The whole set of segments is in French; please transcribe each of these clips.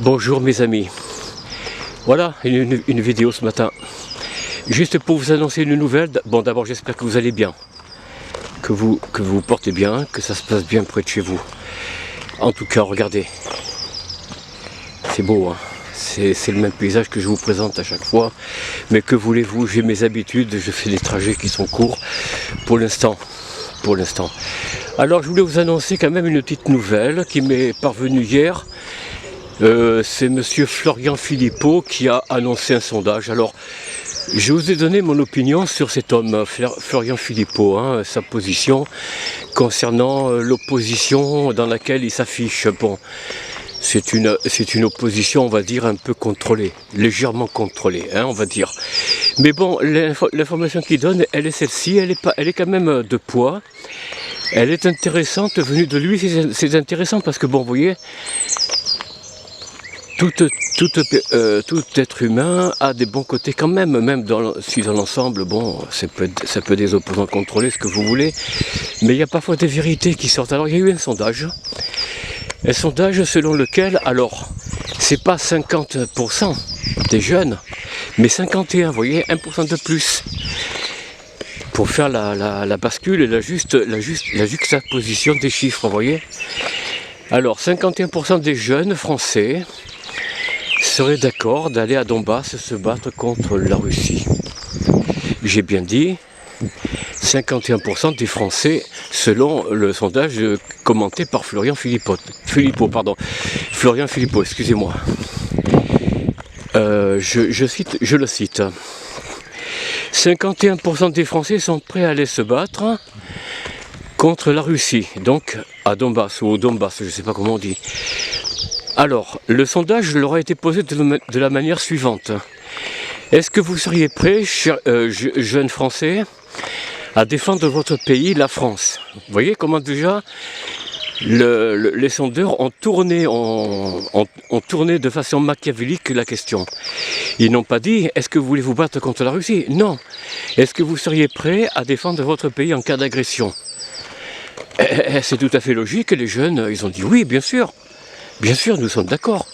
Bonjour mes amis, voilà une vidéo ce matin, juste pour vous annoncer une nouvelle. Bon, d'abord j'espère que vous allez bien, que vous vous portez bien, que ça se passe bien près de chez vous. En tout cas, regardez, c'est beau, hein. C'est le même paysage que je vous présente à chaque fois, mais que voulez-vous, j'ai mes habitudes, je fais des trajets qui sont courts pour l'instant. Alors je voulais vous annoncer quand même une petite nouvelle qui m'est parvenue hier. C'est monsieur Florian Philippot qui a annoncé un sondage. Alors, je vous ai donné mon opinion sur cet homme, Florian Philippot, hein, sa position concernant l'opposition dans laquelle il s'affiche. Bon, c'est une opposition, on va dire, un peu contrôlée, légèrement contrôlée, hein, on va dire. Mais bon, l'information qu'il donne, elle est celle-ci, elle est quand même de poids. Elle est intéressante, venue de lui, c'est intéressant parce que, bon, vous voyez, tout être humain a des bons côtés quand même, si dans l'ensemble, bon, ça peut être des opposants contrôlés, ce que vous voulez, mais il y a parfois des vérités qui sortent. Alors il y a eu un sondage selon lequel, alors, c'est pas 50% des jeunes, mais 51%, vous voyez, 1% de plus, pour faire la bascule et la juxtaposition des chiffres, vous voyez. Alors, 51% des jeunes français seraient d'accord d'aller à Donbass se battre contre la Russie. J'ai bien dit 51% des Français, selon le sondage commenté par Florian Philippot, excusez-moi. Je le cite. 51% des Français sont prêts à aller se battre contre la Russie, donc à Donbass ou au Donbass, je ne sais pas comment on dit. Alors, le sondage leur a été posé de la manière suivante. Est-ce que vous seriez prêts, chers jeunes Français, à défendre votre pays, la France? Vous voyez comment déjà les sondeurs ont tourné de façon machiavélique la question. Ils n'ont pas dit, est-ce que vous voulez vous battre contre la Russie? Non. Est-ce que vous seriez prêts à défendre votre pays en cas d'agression? C'est tout à fait logique, les jeunes, ils ont dit oui, bien sûr. Bien sûr, nous sommes d'accord.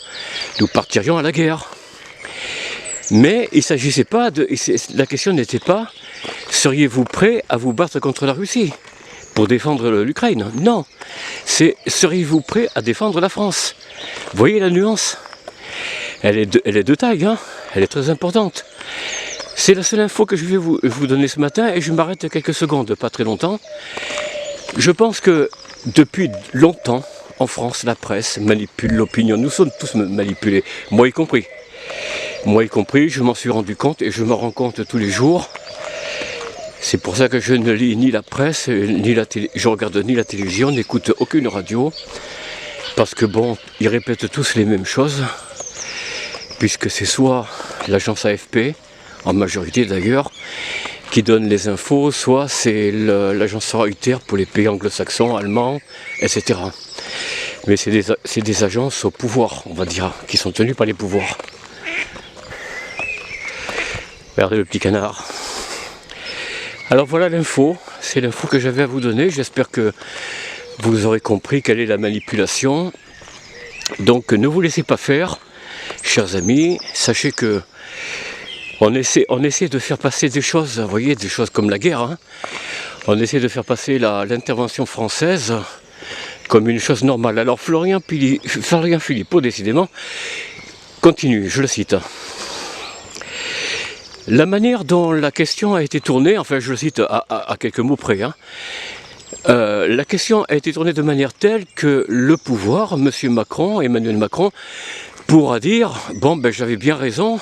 Nous partirions à la guerre. Mais il s'agissait pas la question n'était pas, seriez-vous prêts à vous battre contre la Russie pour défendre l'Ukraine? Non. C'est, seriez-vous prêts à défendre la France? Vous voyez la nuance? Elle est de taille, hein. Elle est très importante. C'est la seule info que je vais vous donner ce matin et je m'arrête quelques secondes, pas très longtemps. Je pense que depuis longtemps, en France, la presse manipule l'opinion. Nous sommes tous manipulés, moi y compris. Moi y compris, je m'en suis rendu compte et je me rends compte tous les jours. C'est pour ça que je ne lis ni la presse, je regarde ni la télévision, n'écoute aucune radio. Parce que bon, ils répètent tous les mêmes choses. Puisque c'est soit l'agence AFP, en majorité d'ailleurs, qui donne les infos, soit c'est l'agence Reuters pour les pays anglo-saxons, allemands, etc. Mais c'est des agences au pouvoir, on va dire, qui sont tenues par les pouvoirs. Regardez le petit canard. Alors voilà l'info, c'est l'info que j'avais à vous donner. J'espère que vous aurez compris quelle est la manipulation. Donc ne vous laissez pas faire, chers amis. Sachez que on essaie de faire passer des choses, vous voyez, des choses comme la guerre. Hein. On essaie de faire passer l'intervention française comme une chose normale. Alors Florian Philippot, décidément, continue, je le cite. La manière dont la question a été tournée, enfin je le cite à quelques mots près, hein, la question a été tournée de manière telle que le pouvoir, Emmanuel Macron, pourra dire, bon ben j'avais bien raison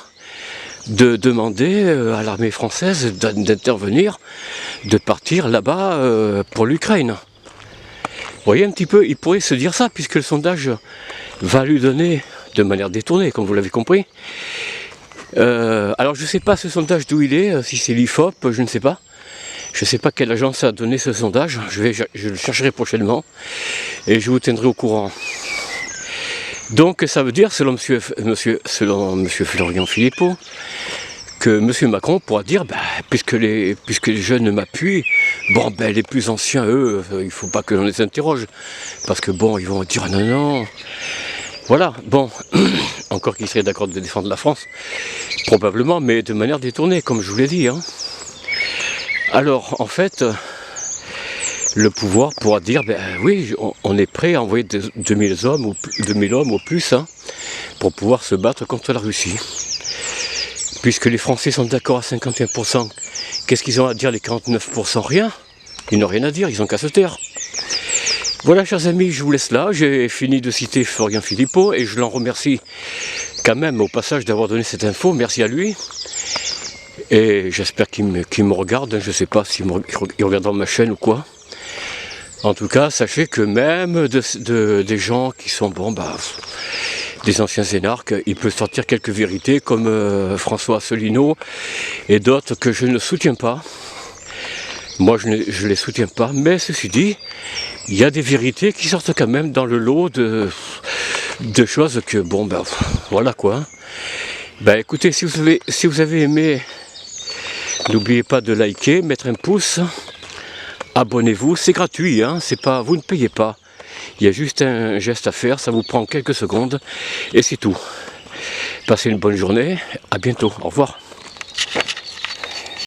de demander à l'armée française d'intervenir, de partir là-bas pour l'Ukraine. Vous voyez un petit peu, il pourrait se dire ça, puisque le sondage va lui donner, de manière détournée, comme vous l'avez compris. Alors je ne sais pas ce sondage d'où il est, si c'est l'IFOP, je ne sais pas. Je ne sais pas quelle agence a donné ce sondage, je le chercherai prochainement, et je vous tiendrai au courant. Donc ça veut dire, selon monsieur Florian Philippot, que M. Macron pourra dire, bah, puisque les jeunes m'appuient, bon, ben, les plus anciens, eux, il ne faut pas que l'on les interroge. Parce que bon, ils vont dire, non, Voilà, bon, encore qu'il serait d'accord de défendre la France, probablement, mais de manière détournée, comme je vous l'ai dit. Hein. Alors, en fait, le pouvoir pourra dire, ben oui, on est prêt à envoyer 2000 hommes ou plus, hein, pour pouvoir se battre contre la Russie. Puisque les Français sont d'accord à 51%, qu'est-ce qu'ils ont à dire les 49%? Rien. Ils n'ont rien à dire, ils ont qu'à se taire. Voilà, chers amis, je vous laisse là. J'ai fini de citer Florian Philippot et je l'en remercie quand même au passage d'avoir donné cette info. Merci à lui. Et j'espère qu'il me regarde. Je ne sais pas s'il regarde dans ma chaîne ou quoi. En tout cas, sachez que même des gens qui sont, bon, bah, des anciens énarques, il peut sortir quelques vérités comme François Asselineau et d'autres que je ne soutiens pas. Moi, je ne les soutiens pas, mais ceci dit, il y a des vérités qui sortent quand même dans le lot de choses que, bon, ben, voilà quoi. Ben écoutez, si vous avez aimé, n'oubliez pas de liker, mettre un pouce, abonnez-vous, c'est gratuit, hein, c'est pas, vous ne payez pas. Il y a juste un geste à faire, ça vous prend quelques secondes, et c'est tout. Passez une bonne journée, à bientôt, au revoir.